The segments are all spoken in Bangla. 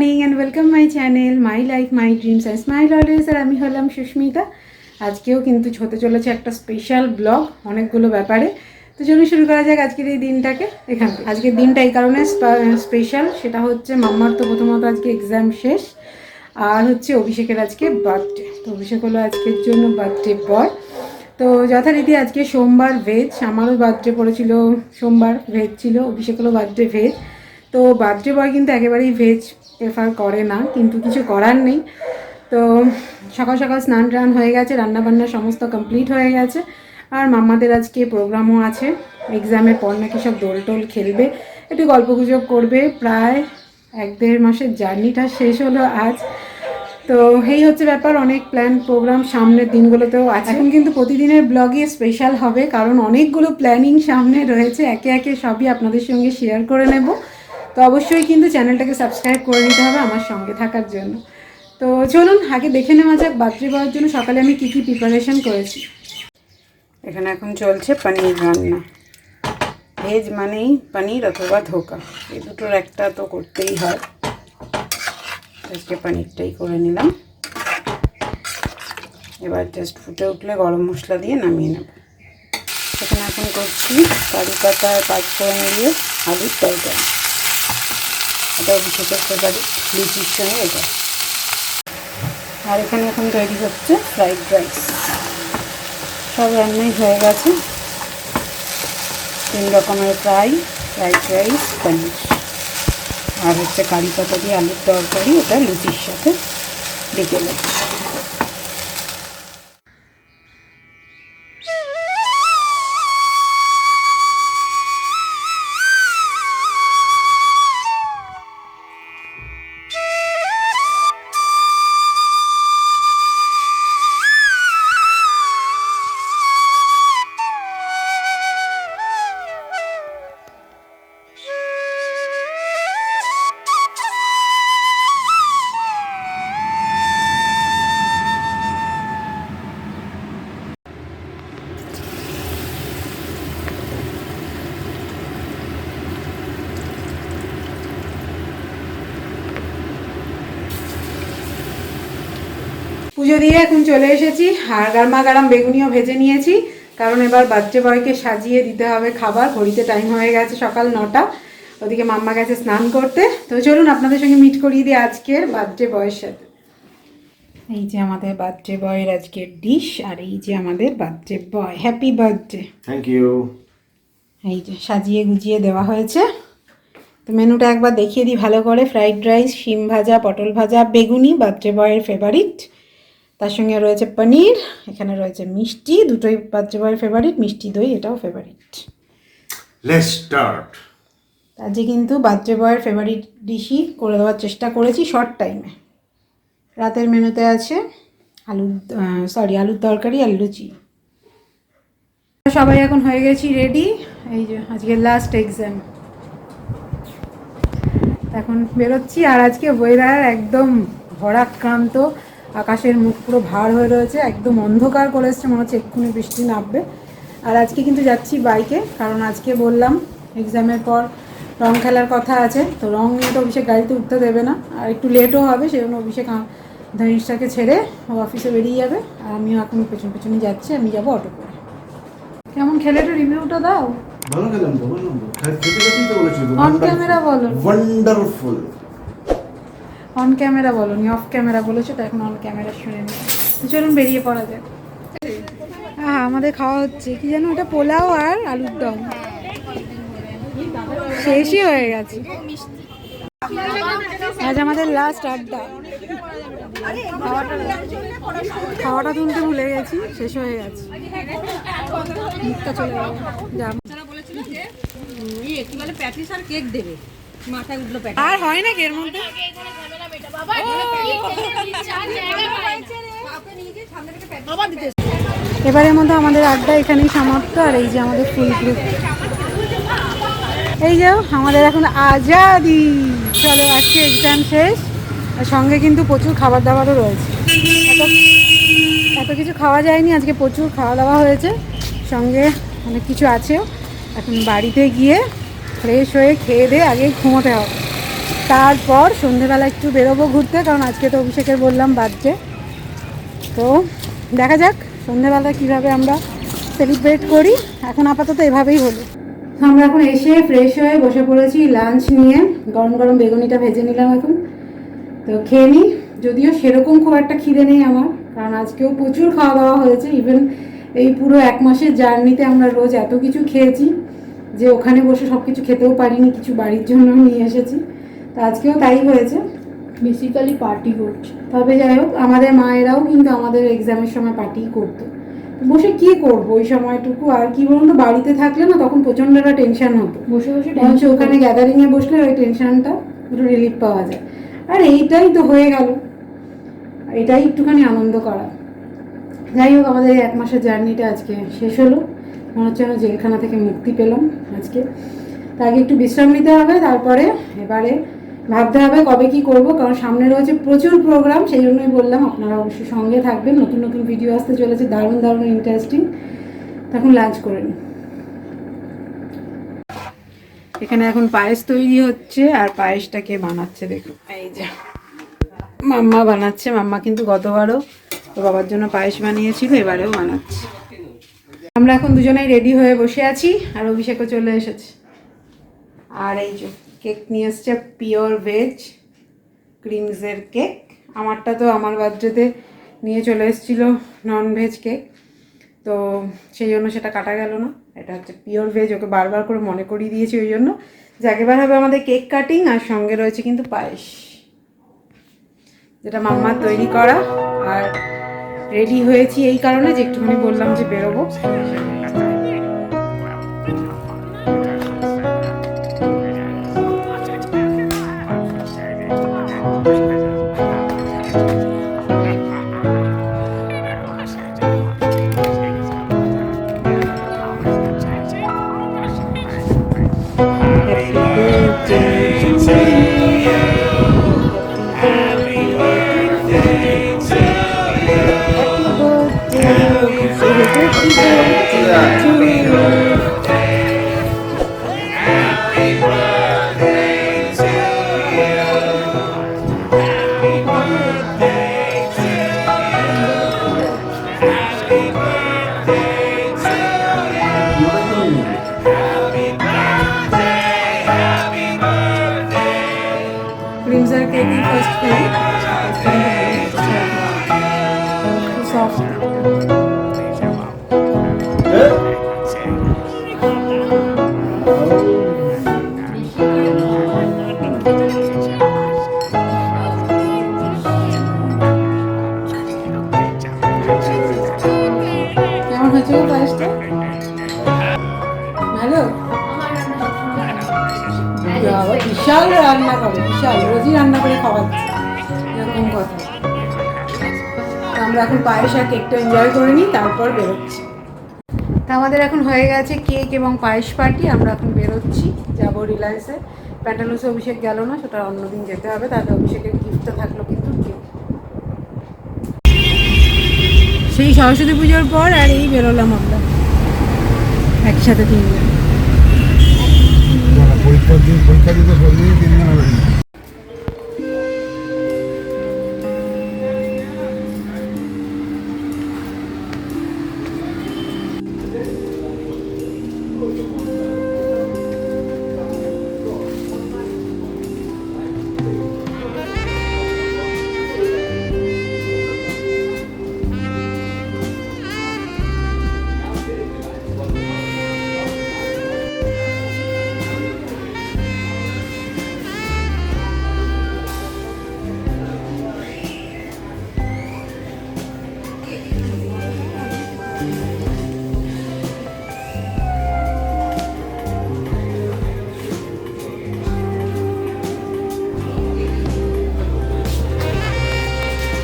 Morning and welcome my channel my life my dreams and smile always. আর আমি হলাম সুস্মিতা। আজকেও কিন্তু হতে চলেছে একটা স্পেশাল ব্লগ অনেকগুলো ব্যাপারে। তো চলুন শুরু করা যাক আজকের এই দিনটাকে। আজকের দিনটা এই কারণে স্পেশাল, সেটা হচ্ছে মাম্মার তো প্রথমত আজকে এক্সাম শেষ, আর হচ্ছে অভিষেকের আজকে বার্থডে। তো অভিষেক হলো আজকের জন্য বার্থডে বয়। তো যথারীতি আজকে সোমবার ভেজ, আমারও বার্থডে পড়েছিল সোমবার, ভেজ ছিল, অভিষেক হলো বার্থডে ভেজ। তো বার্থডে বয় কিন্তু একেবারেই ভেজ প্রেফার করে না, কিন্তু কিছু করার নেই। তো সকাল সকাল স্নান টান হয়ে গেছে, রান্নাবান্না সমস্ত কমপ্লিট হয়ে গেছে। আর মাম্মাদের আজকে প্রোগ্রামও আছে, এক্সামের পর নাকি সব দোল টোল খেলবে, একটু গল্পগুজব করবে। প্রায় 1-1.5 মাসের জার্নিটা শেষ হলো আজ। তো এই হচ্ছে ব্যাপার, অনেক প্ল্যান প্রোগ্রাম সামনের দিনগুলোতেও আছে। এখন কিন্তু প্রতিদিনের ব্লগে স্পেশাল হবে, কারণ অনেকগুলো প্ল্যানিং সামনে রয়েছে, একে একে সবই আপনাদের সঙ্গে শেয়ার করে নেব। তো অবশ্যই কিন্তু চ্যানেলটাকে সাবস্ক্রাইব করে নিতে হবে আমার সঙ্গে থাকার জন্য। তো চলুন আগে দেখে নেওয়া যাক বার্থডে বয়ের জন্য সকালে আমি কী কী প্রিপারেশন করেছি। এখানে এখন চলছে পনির রান্না। ভেজ মানেই পনির অথবা ধোকা, এই দুটোর একটা তো করতেই হয়। আজকে পনিরটাই করে নিলাম। এবার জাস্ট ফুটে উঠলে গরম মশলা দিয়ে নামিয়ে নেব। এখানে এখন করছি কারি পাতা আর পাঁচফোড়ন দিয়ে আলুর তরকারি। এটা অভিষেকের ফেভারিট, লুচির সঙ্গে এটা। আর এখানে এখন তৈরি হচ্ছে ফ্রাইড রাইস। সব রান্নাই হয়ে গেছে, 3 রকমের ফ্রাইড রাইস, পনির, আর হচ্ছে কারি পাতা দিয়ে আলুর তরকারি, এটা লুচির সাথে বিকেলে। পুজো দিয়ে এখন চলে এসেছি, আর গরমা গরম বেগুনিও ভেজে নিয়েছি, কারণ এবার বার্থডে বয়কে সাজিয়ে দিতে হবে খাবার। ঘড়িতে টাইম হয়ে গেছে সকাল 9টা, ওদিকে মাম্মা গেছে স্নান করতে। তো চলুন আপনাদের সঙ্গে মিট করিয়ে দিই আজকের বার্থডে বয়ের সাথে। এই যে আমাদের বার্থডে বয়ের আজকের ডিশ, আর এই যে আমাদের birthday boy. Happy birthday. Thank you. এই যে সাজিয়ে গুজিয়ে দেওয়া হয়েছে। তো মেনুটা একবার দেখিয়ে দিই ভালো করে। ফ্রাইড রাইস, শিম ভাজা, পটল ভাজা, বেগুনি বার্থডে বয়ের ফেভারিট, তার সঙ্গে রয়েছে পনির, এখানে রয়েছে মিষ্টি, দুটোই বার্থডে বয়ের ফেভারিট, মিষ্টি দই এটাও ফেভারিট। Let's start. আজকে কিন্তু বার্থডে বয়ের ফেভারিট ডিশই করে দেওয়ার চেষ্টা করেছি শর্ট টাইমে। রাতের মেনুতে আছে আলুর তরকারি আর লুচি। সবাই এখন হয়ে গেছি রেডি। এই যে আজকে লাস্ট এক্সাম, এখন বেরোচ্ছি। আর আজকে ওয়েদার একদম ভরাক্রান্ত, আকাশের মুখ পুরো ভার হয়ে রয়েছে, একদম অন্ধকার করে এসছে, মনে হচ্ছে এক্ষুনি বৃষ্টি নামবে। আর আজকে কিন্তু যাচ্ছি বাইকে, কারণ আজকে বললাম এক্সামের পর রং খেলার কথা আছে। তো রং নিয়ে তো অভিষেক গাড়িতে উঠতে দেবে না, আর একটু লেটও হবে, সেই জন্য অভিষেক ধনিষ্ঠাকে ছেড়ে ও অফিসে বেরিয়ে যাবে, আর আমিও এখন পেছন পেছনই যাচ্ছি। আমি যাবো অটো করে। কেমন খেলে একটু রিভিউটা দাও। ভালো খেলাম তো, বললাম তো, খেতে খেতেই তো বলেছি তো। অন ক্যামেরা বলো। ওয়ান্ডারফুল। অন ক্যামেরা বলো নি, অফ ক্যামেরা বলেছো, তো এখন অন ক্যামেরা শুনে নিই। চলুন বেরিয়ে পড়া যাক। হ্যাঁ আমাদের খাওয়া হচ্ছে কি যেন, এটা পোলাও আর আলুর দম, শেষই হয়ে গেছে। আজ আমাদের লাস্ট আড্ডা। খাওয়াটা তুলতে ভুলে গেছি, শেষ হয়ে গেছে, মুখটা চলে গেল। আর হয় না এর মধ্যে। এবারের মতো আমাদের আড্ডা এখানেই সমাপ্ত। আর এই যে আমাদের ফুল গ্রুপ, এই যে আমাদের এখন আজাদি। চলো আজকে এক্সাম শেষ, আর সঙ্গে কিন্তু প্রচুর খাবার দাবারও রয়েছে। এত কিছু খাওয়া যায়নি আজকে, প্রচুর খাওয়া দাওয়া হয়েছে, সঙ্গে অনেক কিছু আছেও। এখন বাড়িতে গিয়ে ফ্রেশ হয়ে খেয়ে দিয়ে আগে ঘুমোতে হবে। তারপর সন্ধেবেলা একটু বেরোবো ঘুরতে, কারণ আজকে তো অভিষেকের বললাম বার্থডে। তো দেখা যাক সন্ধেবেলা কিভাবে আমরা সেলিব্রেট করি। এখন আপাতত এভাবেই হলো। আমরা এখন এসে ফ্রেশ হয়ে বসে পড়েছি লাঞ্চ নিয়ে। গরম গরম বেগুনিটা ভেজে নিলাম এখন, তো খেয়ে নিই। যদিও সেরকম খুব একটা খিদে নেই আমার, কারণ আজকেও প্রচুর খাওয়া দাওয়া হয়েছে। ইভেন এই পুরো 1 মাসের জার্নিতে আমরা রোজ এত কিছু খেয়েছি যে ওখানে বসে সব কিছু খেতেও পারিনি, কিছু বাড়ির জন্য নিয়ে এসেছি। তো আজকেও তাই হয়েছে, বেসিক্যালি পার্টি করছে। তবে যাই হোক আমাদের মায়েরাও কিন্তু আমাদের এক্সামের সময় পার্টি করতো। বসে কি করবো ওই সময়টুকু, আর কি বলুন তো, বাড়িতে থাকলে না তখন প্রচণ্ড একটা টেনশন হতো, বসে বসে ওখানে গ্যাদারিংয়ে বসলে ওই টেনশনটা একটু রিলিফ পাওয়া যায়। আর এইটাই তো হয়ে গেল, এটাই একটুখানি আনন্দ করা। যাই হোক আমাদের 1 মাসের জার্নিটা আজকে শেষ হলো। মনে হচ্ছে যেন জেলখানা থেকে মুক্তি পেলাম আজকে। তার আগে একটু বিশ্রাম নিতে হবে, তারপরে এবারে ভাবতে হবে কবে কি করব, কারণ সামনে রয়েছে প্রচুর প্রোগ্রাম। সেই জন্যই বললাম আপনারা অবশ্যই সঙ্গে থাকবেন, নতুন নতুন ভিডিও আসতে চলেছে, দারুণ দারুণ ইন্টারেস্টিং। তখন লাঞ্চ করে নিই। এখানে এখন পায়েস তৈরি হচ্ছে, আর পায়েসটাকে বানাচ্ছে দেখুন, এই যে মাম্মা বানাচ্ছে। মাম্মা কিন্তু গতবারও তো বাবার জন্য পায়েস বানিয়েছিল, এবারেও বানাচ্ছে। আমরা এখন দুজনেই রেডি হয়ে বসে আছি, আর অভিষেকও চলে এসেছে। আর এই যে কেক নিয়ে এসছে, পিওর ভেজ ক্রিমসের কেক। আমারটা তো আমার বার্থডেতে নিয়ে চলে এসেছিলো নন ভেজ কেক, তো সেই জন্য সেটা কাটা গেল না। এটা হচ্ছে পিওর ভেজ, ওকে বারবার করে মনে করিয়ে দিয়েছি ওই জন্য যে একেবারে হবে আমাদের কেক কাটিং, আর সঙ্গে রয়েছে কিন্তু পায়েস, যেটা মাম্মার তৈরি করা। আর রেডি হয়েছি এই কারণে যে একটুখানি বললাম যে বেরোবো। ক্রিমসের কেক ফার্স্ট করি, সফট। কেমন হয়েছে পায়েসটা? ভালো? বিশাল রান্না করে, বিশাল, রোজই রান্না করে খাওয়াচ্ছে, এরকম কথা। আমরা এখন পায়েস আর কেকটা এনজয় করে নিই, তারপর বেরোচ্ছি। তা আমাদের এখন হয়ে গেছে কেক এবং পায়েস পার্টি। আমরা এখন বেরোচ্ছি, যাবো রিলায়েন্সে। প্যান্টালুসে অভিষেক গেল না, সেটা অন্যদিন যেতে হবে। তাহলে অভিষেকের গিফটটা থাকলো কিন্তু কেক। সেই সরস্বতী পুজোর পর আর এই বেরোলাম আমরা একসাথে 3 জন। পরীক্ষা দিতে সবদিন 3 জন হবে।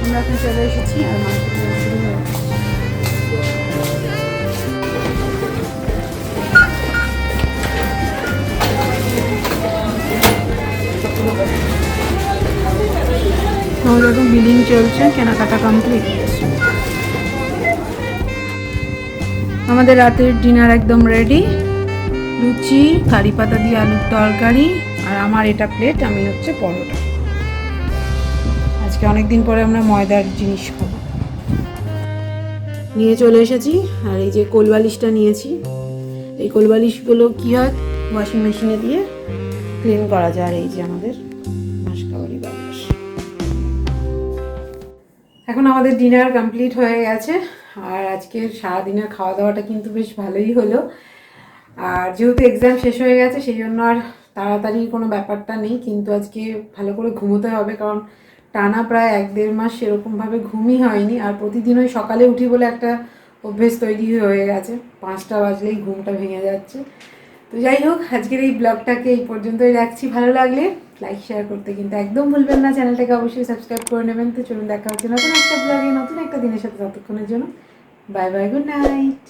আমরা এখন চলে এসেছি, আর মার্কেট শুরু হয়েছে। আমাদের এখন বিলিং চলছে, কেনাকাটা কমপ্লিট। আমাদের রাতের ডিনার একদম রেডি। লুচি, কারি পাতা দিয়ে আলুর তরকারি, আর আমার এটা প্লেট, আমি হচ্ছে পরোটা। আজকে অনেক দিন পরে আমরা ময়দার জিনিস খাবো। নিয়ে চলে এসেছি, আর এই যে কোলবালিশটা নিয়েছি। এই কোলবালিশগুলো কী হয়, ওয়াশিং মেশিনে দিয়ে ক্লিন করা যায়। আর এই যে আমাদের মাসকাবারি বালিশ। এখন আমাদের ডিনার কমপ্লিট হয়ে গেছে, আর আজকের সারাদিনের খাওয়া দাওয়াটা কিন্তু বেশ ভালোই হলো। আর যেহেতু এক্সাম শেষ হয়ে গেছে সেই জন্য আর তাড়াতাড়ি কোনো ব্যাপারটা নেই, কিন্তু আজকে ভালো করে ঘুমোতে হবে, কারণ টানা প্রায় 1-1.5 মাস সেরকমভাবে ঘুমই হয়নি। আর প্রতিদিন ওই সকালে উঠি বলে একটা অভ্যেস তৈরি হয়ে গেছে, 5টা বাজলেই ঘুমটা ভেঙে যাচ্ছে। তো যাই হোক, আজকের এই ব্লগটাকে এই পর্যন্তই রাখছি। ভালো লাগলে লাইক শেয়ার করতে কিন্তু একদম ভুলবেন না, চ্যানেলটাকে অবশ্যই সাবস্ক্রাইব করে নেবেন। তো চলুন দেখা হচ্ছে নতুন একটা ব্লগে নতুন একটা দিনের সাথে, ততক্ষণের জন্য বাই বাই, গুড নাইট।